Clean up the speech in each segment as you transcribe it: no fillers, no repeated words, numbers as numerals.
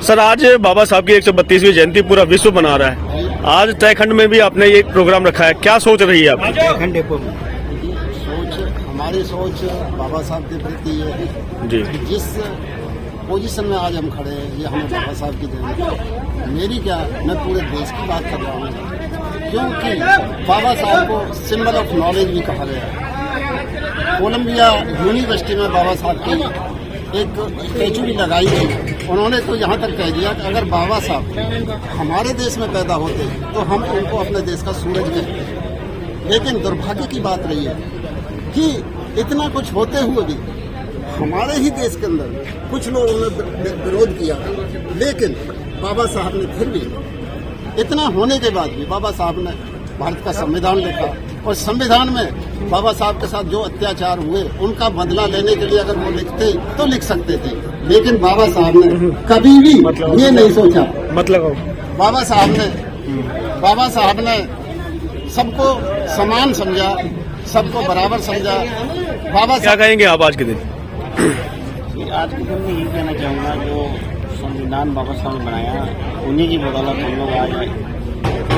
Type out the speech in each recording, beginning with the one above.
Sir आज बाबा साहब की 132वीं जयंती पूरा विश्व मना रहा है। आज तयखंड में भी आपने ये प्रोग्राम रखा है, क्या सोच रही है आपकी? तयखंड डिपो में हमारी सोच बाबा साहब के प्रति है जी। जिस पोजीशन में आज हम खड़े हैं, ये हमें बाबा साहब की जयंती। मेरी क्या, मैं पूरे देश की बात कर रहा हूँ, क्योंकि बाबा साहब को सिंबल ऑफ नॉलेज भी कहा गया है। कोलंबिया यूनिवर्सिटी में बाबा साहब की एक स्टैचू भी लगाई गई। उन्होंने तो यहाँ तक कह दिया कि अगर बाबा साहब हमारे देश में पैदा होते तो हम उनको अपने देश का सूरज कहते। लेकिन दुर्भाग्य की बात रही है कि इतना कुछ होते हुए भी हमारे ही देश के अंदर कुछ लोगों ने विरोध किया, लेकिन बाबा साहब ने फिर भी, इतना होने के बाद भी बाबा साहब ने भारत का संविधान लिखा और संविधान में बाबा साहब के साथ जो अत्याचार हुए उनका बदला लेने के लिए अगर वो लिखते तो लिख सकते थे, लेकिन बाबा साहब ने कभी भी ये नहीं सोचा। बाबा साहब ने सबको समान समझा, सबको बराबर समझा। बाबा क्या कहेंगे आप आज के दिन? आज के दिन में यही कहना चाहूँगा, जो संविधान बाबा साहब ने बनाया उन्हीं की बदौलत हम लोग आज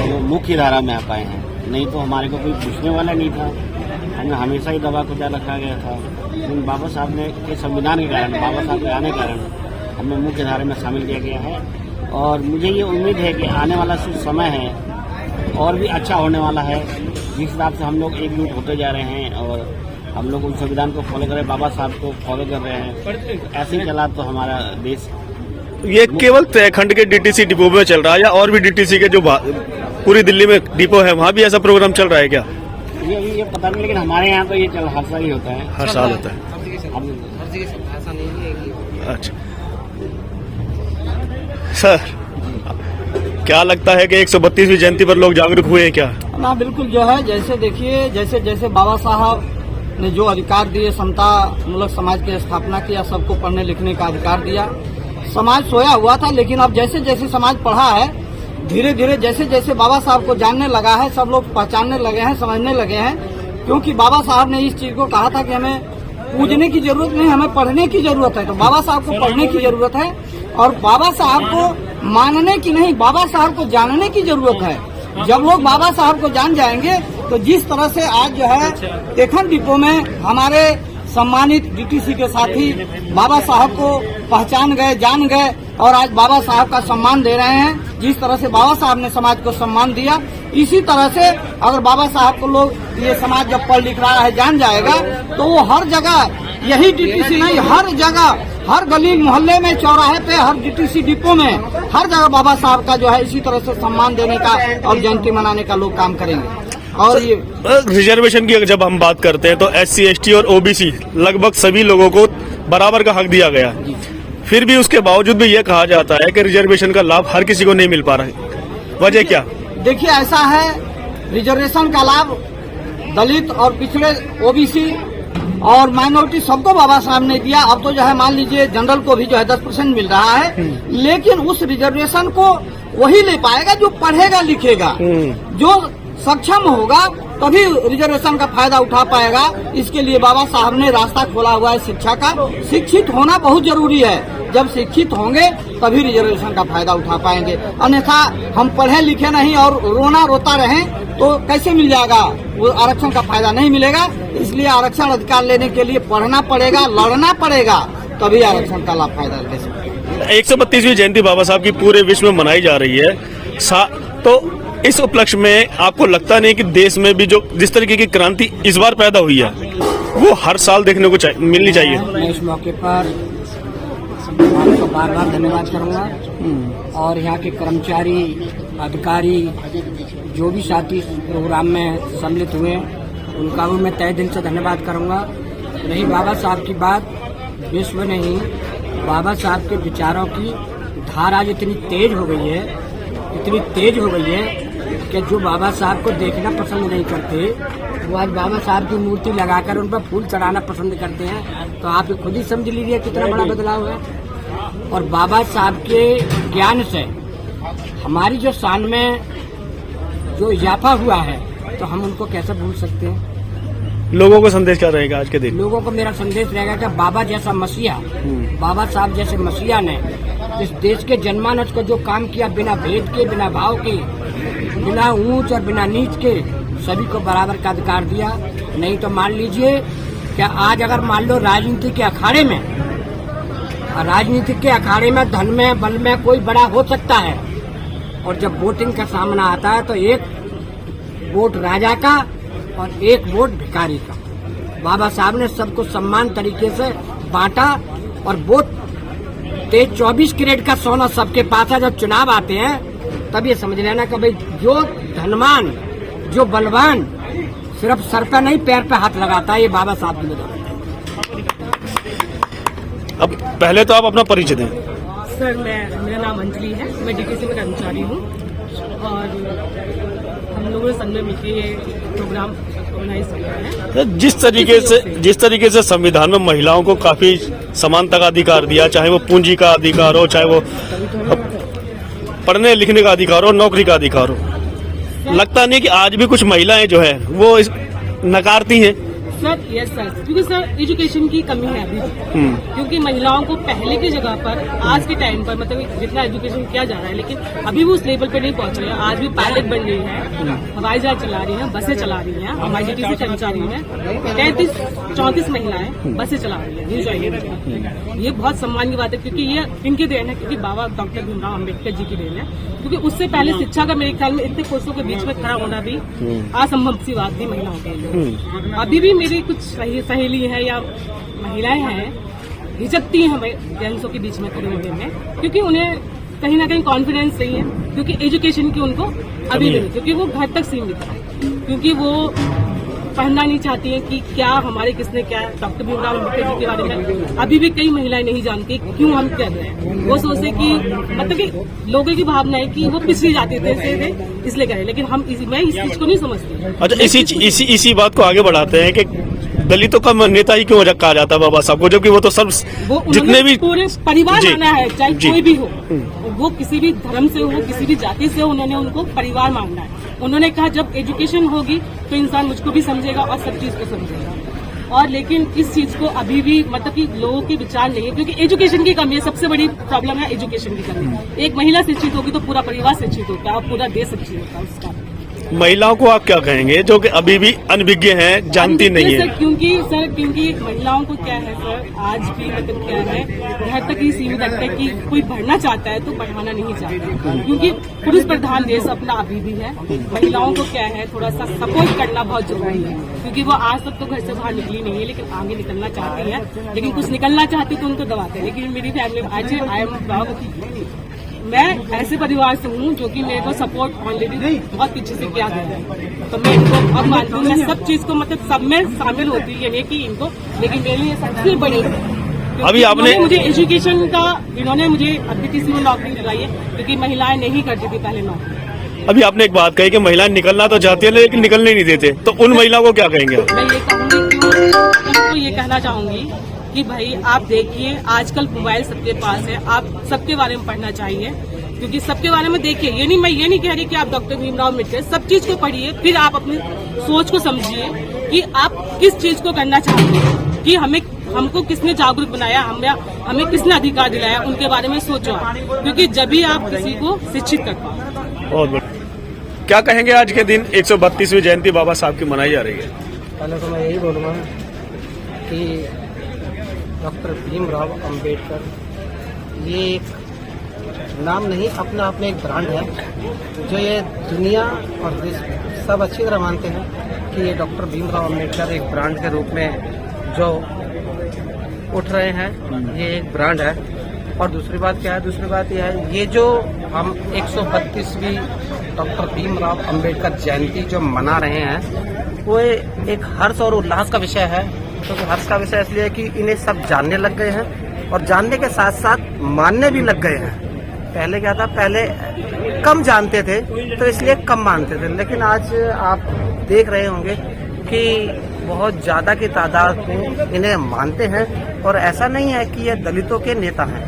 जो मुख्य धारा में आ पाए हैं। नहीं तो हमारे को कोई पूछने वाला नहीं था, हमें हमेशा ही दबा कुचा रखा गया था। लेकिन बाबा साहब ने के संविधान के कारण, बाबा साहब के आने के कारण हमें मुख्य धारा में शामिल किया गया है। और मुझे ये उम्मीद है कि आने वाला समय है और भी अच्छा होने वाला है। जिस हिसाब से हम लोग एकजुट होते जा रहे हैं और हम लोग उन संविधान को फॉलो कर रहे हैं, बाबा साहब को फॉलो कर रहे हैं, ऐसे ही चला तो हमारा देश। ये केवल तयखंड के डीटीसी डिपो में चल रहा है या और भी डीटीसी के जो पूरी दिल्ली में डिपो है वहाँ भी ऐसा प्रोग्राम चल रहा है क्या? ये अभी ये पता नहीं, लेकिन हमारे यहाँ तो ये हर साल ही होता है। हर साल होता है। अच्छा सर, क्या लगता है कि 132वीं जयंती पर लोग जागरूक हुए हैं क्या? ना बिल्कुल जो है, जैसे देखिए, जैसे जैसे बाबा साहब ने जो अधिकार दिए, समता मूलक समाज की स्थापना किया, सबको पढ़ने लिखने का अधिकार दिया। समाज सोया हुआ था, लेकिन अब जैसे जैसे समाज पढ़ा है, धीरे धीरे जैसे जैसे बाबा साहब को जानने लगा है, सब लोग पहचानने लगे हैं, समझने लगे हैं। क्योंकि बाबा साहब ने इस चीज को कहा था कि हमें पूजने की जरूरत नहीं, हमें पढ़ने की जरूरत है। तो बाबा साहब को पढ़ने की जरूरत है और बाबा साहब को मानने की नहीं, बाबा साहब को जानने की जरूरत है। जब लोग बाबा साहब को जान जाएंगे तो जिस तरह से आज जो है तयखंड डिपो में हमारे सम्मानित डीटीसी के साथी बाबा साहब को पहचान गए, जान गए और आज बाबा साहब का सम्मान दे रहे हैं। जिस तरह से बाबा साहब ने समाज को सम्मान दिया, इसी तरह से अगर बाबा साहब को लोग, ये समाज जब पढ़ लिख रहा है, जान जाएगा, तो वो हर जगह, यही डीटीसी नहीं, हर जगह, हर गली मोहल्ले में, चौराहे पे, हर डीटीसी डिपो में, हर जगह बाबा साहब का जो है इसी तरह से सम्मान देने का और जयंती मनाने का लोग काम करेंगे। और ये रिजर्वेशन की जब हम बात करते हैं तो SC ST और OBC लगभग सभी लोगों को बराबर का हक दिया गया, फिर भी उसके बावजूद भी ये कहा जाता है कि रिजर्वेशन का लाभ हर किसी को नहीं मिल पा रहा है। वजह क्या? देखिए, ऐसा है, रिजर्वेशन का लाभ दलित और पिछड़े, OBC और माइनॉरिटी सबको बाबा साहब ने दिया। अब तो जो है मान लीजिए जनरल को भी जो है 10% मिल रहा है, लेकिन उस रिजर्वेशन को वही ले पाएगा जो पढ़ेगा लिखेगा, जो सक्षम होगा तभी रिजर्वेशन का फायदा उठा पाएगा। इसके लिए बाबा साहब ने रास्ता खोला हुआ है शिक्षा का। शिक्षित होना बहुत जरूरी है, जब शिक्षित होंगे तभी रिजर्वेशन का फायदा उठा पाएंगे। अन्यथा हम पढ़े लिखे नहीं और रोना रोता रहें तो कैसे मिल जाएगा, वो आरक्षण का फायदा नहीं मिलेगा। इसलिए आरक्षण अधिकार लेने के लिए पढ़ना पड़ेगा, लड़ना पड़ेगा, तभी आरक्षण का लाभ फायदा ले सकते। 132वीं जयंती बाबा साहब की पूरे विश्व में मनाई जा रही है, तो इस उपलक्ष्य में आपको लगता नहीं कि देश में भी जो जिस तरीके की क्रांति इस बार पैदा हुई है वो हर साल देखने को मिलनी चाहिए? मैं इस मौके पर आपको बार बार धन्यवाद करूंगा और यहाँ के कर्मचारी, अधिकारी, जो भी साथी इस प्रोग्राम में सम्मिलित हुए उनका भी मैं तहे दिल से धन्यवाद करूंगा। रही बाबा साहब की बात, विश्व ने ही बाबा साहब के विचारों की धारा इतनी तेज हो गई है, इतनी तेज हो गई है कि जो बाबा साहब को देखना पसंद नहीं करते वो आज बाबा साहब की मूर्ति लगाकर उन पर फूल चढ़ाना पसंद करते हैं। तो आप खुद ही समझ लीजिए कितना बड़ा बदलाव है। और बाबा साहब के ज्ञान से हमारी जो शान में जो इजाफा हुआ है तो हम उनको कैसे भूल सकते हैं। लोगों को संदेश क्या रहेगा आज के दिन? लोगों को मेरा संदेश रहेगा कि बाबा जैसा मसीहा, बाबा साहब जैसे मसीहा ने इस देश के जनमानस को जो काम किया, बिना भेद के, बिना भाव के, बिना ऊंच और बिना नीच के सभी को बराबर का अधिकार दिया। नहीं तो मान लीजिए कि आज अगर मान लो राजनीति के अखाड़े में धन में, बल में कोई बड़ा हो सकता है, और जब वोटिंग का सामना आता है तो एक वोट राजा का और एक वोट भिखारी का। बाबा साहब ने सबको समान तरीके से बांटा और वोट 24 कैरेट का सोना सबके पास है। जब चुनाव आते हैं तब ये समझ लेना कि भाई जो धनवान, जो बलवान सिर्फ सर पे नहीं पैर पे हाथ लगाता है, ये बाबा साहब की मदद। अब पहले तो आप अपना परिचय दें। सर, मेरा नाम अंजलि है, मैं डीकेसी में कर्मचारी हूँ और हम लोगों ने संग में मिलकर ये प्रोग्राम ऑर्गेनाइज किया है। जिस तरीके से संविधान में महिलाओं को काफी समानता का अधिकार दिया, चाहे वो पूंजी का अधिकार हो, चाहे वो पढ़ने लिखने का अधिकार हो, नौकरी का अधिकार हो, लगता नहीं कि आज भी कुछ महिलाएं जो है वो नकारती हैं। सर, यस सर, क्योंकि सर एजुकेशन की कमी है अभी, क्योंकि महिलाओं को पहले की जगह पर आज के टाइम पर मतलब जितना एजुकेशन किया जा रहा है, लेकिन अभी वो उस लेवल पर नहीं पहुंच रहे हैं। आज भी पायलट बन रही है, हवाई जहाज चला रही हैं, बसें चला रही हैं, हमारी डीटीसी कर्मचारी हैं, 33-34 महिलाएं बसें चला रही हैं, न्यूज आई है। ये बहुत सम्मान की बात है, क्योंकि ये इनकी देन है, क्योंकि बाबा डॉक्टर भीमराव अम्बेडकर जी की देन है। क्योंकि उससे पहले शिक्षा का मेरे ख्याल में इतने पुरुषों के बीच में खड़ा होना भी असंभव सी बात थी महिलाओं के लिए। अभी भी मेरी कुछ सहेली है या महिलाएं हैं, हिचकती हैं हमें जेंट्सों के बीच में खड़े होने में, क्योंकि उन्हें कहीं ना कहीं कॉन्फिडेंस नहीं है, क्योंकि एजुकेशन की उनको अभी भी नहीं, क्योंकि वो घर तक सीमित है, क्योंकि वो पढ़ना नहीं चाहती हैं कि क्या हमारे किसने क्या डॉक्टर भीमराव अम्बेडकर जी के बारे में अभी भी कई महिलाएं नहीं जानती क्यों हम कर रहे हैं। वो सोचते कि मतलब कि लोगों की भावना है कि वो पिछड़ी जाते थे इसलिए करें, लेकिन मैं इस चीज को नहीं समझती। अच्छा, इसी बात को आगे बढ़ाते हैं कि दलितों का नेता ही क्यों कहा जाता है बाबा साहब को, जबकि वो तो सब जितने भी पूरे परिवार माना है, चाहे कोई भी हो, वो किसी भी धर्म से हो, किसी भी जाति से हो, उन्होंने उनको परिवार मानना है। उन्होंने कहा जब एजुकेशन होगी तो इंसान मुझको भी समझेगा और सब चीज को समझेगा। और लेकिन इस चीज को अभी भी मतलब कि लोगों के विचार नहीं है, क्योंकि एजुकेशन की कमी है। सबसे बड़ी प्रॉब्लम है एजुकेशन की कमी। एक महिला शिक्षित होगी तो पूरा परिवार शिक्षित होता है और पूरा देश शिक्षित होता है। उसका महिलाओं को आप क्या कहेंगे जो कि अभी भी अनभिज्ञ हैं, जानती नहीं है? क्योंकि महिलाओं को क्या है सर, आज भी मतलब क्या है, घर तक ही सीमित रखते हैं कि कोई पढ़ना चाहता है तो पढ़ाना नहीं चाहता, क्योंकि पुरुष प्रधान देश अपना अभी भी है। महिलाओं को क्या है, थोड़ा सा सपोर्ट करना बहुत जरूरी है, क्योंकि वो आज तक तो घर से बाहर निकली नहीं है, लेकिन आगे निकलना चाहती है। लेकिन कुछ निकलना चाहती तो उनको दबाते हैं। लेकिन मेरी फैमिली आज आई एम प्राउड, मैं ऐसे परिवार से हूँ जो कि मेरे को सपोर्ट ऑलरेडी बहुत पीछे से किया गया है, तो मैं इनको अब मानती हूँ। मैं सब चीज को मतलब सब में शामिल होती है, नहीं कि इनको, लेकिन मेरे लिए सबसे बड़ी अभी आपने मुझे एजुकेशन का, इन्होंने मुझे अभी किसी में नौकरी दिलाई है, क्योंकि महिलाएं नहीं करती थी पहले नौकरी। अभी आपने एक बात कही कि महिलाएं निकलना तो चाहती है लेकिन निकलने नहीं देते, तो उन महिलाओं को क्या कहेंगे? मैं ये कहूँगी, तो ये कहना चाहूंगी कि भाई आप देखिए, आजकल मोबाइल सबके पास है, आप सबके बारे में पढ़ना चाहिए, क्योंकि सबके बारे में देखिए। मैं ये नहीं कह रही कि आप डॉक्टर भीमराव अम्बेडकर, सब चीज को पढ़िए, फिर आप अपनी सोच को समझिए कि आप किस चीज को करना चाहते हैं, कि हमको किसने जागरूक बनाया, हमें किसने अधिकार दिलाया, उनके बारे में सोचो आप, क्योंकि जब भी आप किसी को शिक्षित कर पाओ। बहुत बढ़िया। क्या कहेंगे आज के दिन 132वीं जयंती बाबा साहब की मनाई जा रही है? पहले तो मैं यही बोलूँगा कि डॉक्टर भीमराव अम्बेडकर ये एक नाम नहीं, अपना अपने एक ब्रांड है, जो ये दुनिया और देश सब अच्छी तरह मानते हैं कि ये डॉक्टर भीमराव अम्बेडकर एक ब्रांड के रूप में जो उठ रहे हैं, ये एक ब्रांड है। और दूसरी बात क्या है, दूसरी बात यह है, ये जो हम 132वीं डॉक्टर भीमराव अम्बेडकर जयंती जो मना रहे हैं, वो एक हर्ष और उल्लास का विषय है। क्योंकि हर्ष का विषय इसलिए कि इन्हें सब जानने लग गए हैं और जानने के साथ साथ मानने भी लग गए हैं। पहले क्या था, पहले कम जानते थे तो इसलिए कम मानते थे, लेकिन आज आप देख रहे होंगे कि बहुत ज्यादा की तादाद में इन्हें मानते हैं। और ऐसा नहीं है कि ये दलितों के नेता हैं,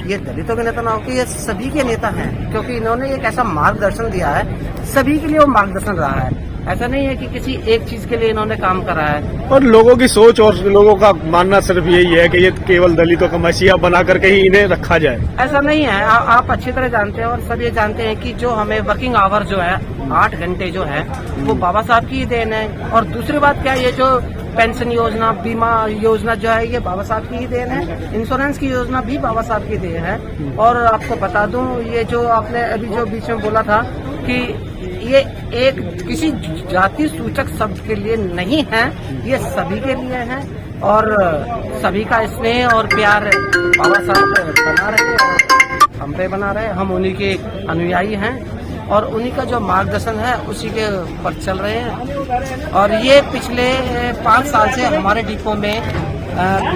ये दलितों के नेता ना हो कि ये सभी के नेता हैं, क्योंकि इन्होंने एक ऐसा मार्गदर्शन दिया है, सभी के लिए वो मार्गदर्शन रहा है। ऐसा नहीं है कि किसी एक चीज के लिए इन्होंने काम करा है। और लोगों की सोच और लोगों का मानना सिर्फ यही है कि ये केवल दलितों का मसीहा बना करके ही इन्हें रखा जाए। ऐसा नहीं है, आप अच्छी तरह जानते हैं और सब ये जानते हैं कि जो हमें वर्किंग आवर जो है 8 घंटे जो है वो बाबा साहब की ही देन है। और दूसरी बात क्या है, ये जो पेंशन योजना, बीमा योजना जो है ये बाबा साहब की ही देन है। इंश्योरेंस की योजना भी बाबा साहब की देन है। और आपको बता दूं, ये जो आपने अभी जो बीच में बोला था कि ये एक किसी जाति सूचक शब्द के लिए नहीं है, ये सभी के लिए है। और सभी का स्नेह और प्यार बाबा साहब बना रहे, हम पे बना रहे, हम उन्हीं के अनुयायी हैं और उन्हीं का जो मार्गदर्शन है उसी के पर चल रहे हैं। और ये पिछले 5 साल से हमारे डिपो में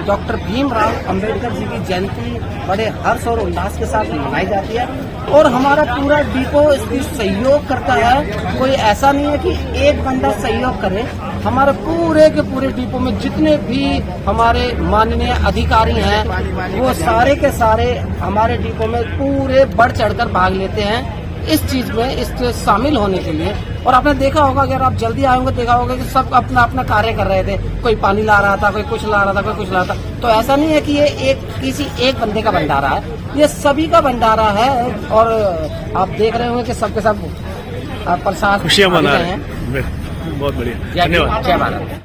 डॉक्टर भीमराव अंबेडकर जी की जयंती बड़े हर्ष और उल्लास के साथ मनाई जाती है और हमारा पूरा डिपो इसकी सहयोग करता है। कोई ऐसा नहीं है कि एक बंदा सहयोग करे, हमारे पूरे के पूरे डिपो में जितने भी हमारे माननीय अधिकारी हैं वो सारे के सारे हमारे डिपो में पूरे बढ़ चढ़कर भाग लेते हैं इस चीज में, इस शामिल होने के लिए। और आपने देखा होगा, अगर आप जल्दी आए होंगे देखा होगा कि सब अपना अपना कार्य कर रहे थे। कोई पानी ला रहा था, कोई कुछ ला रहा था, कोई कुछ ला रहा था। तो ऐसा नहीं है कि ये किसी एक बंदे का भंडारा है, ये सभी का भंडारा है। और आप देख रहे होंगे कि सबके सब प्रसाद खुशियां मना आदि रहे हैं। बहुत बढ़िया, जय धन्यवाद। जय भारत।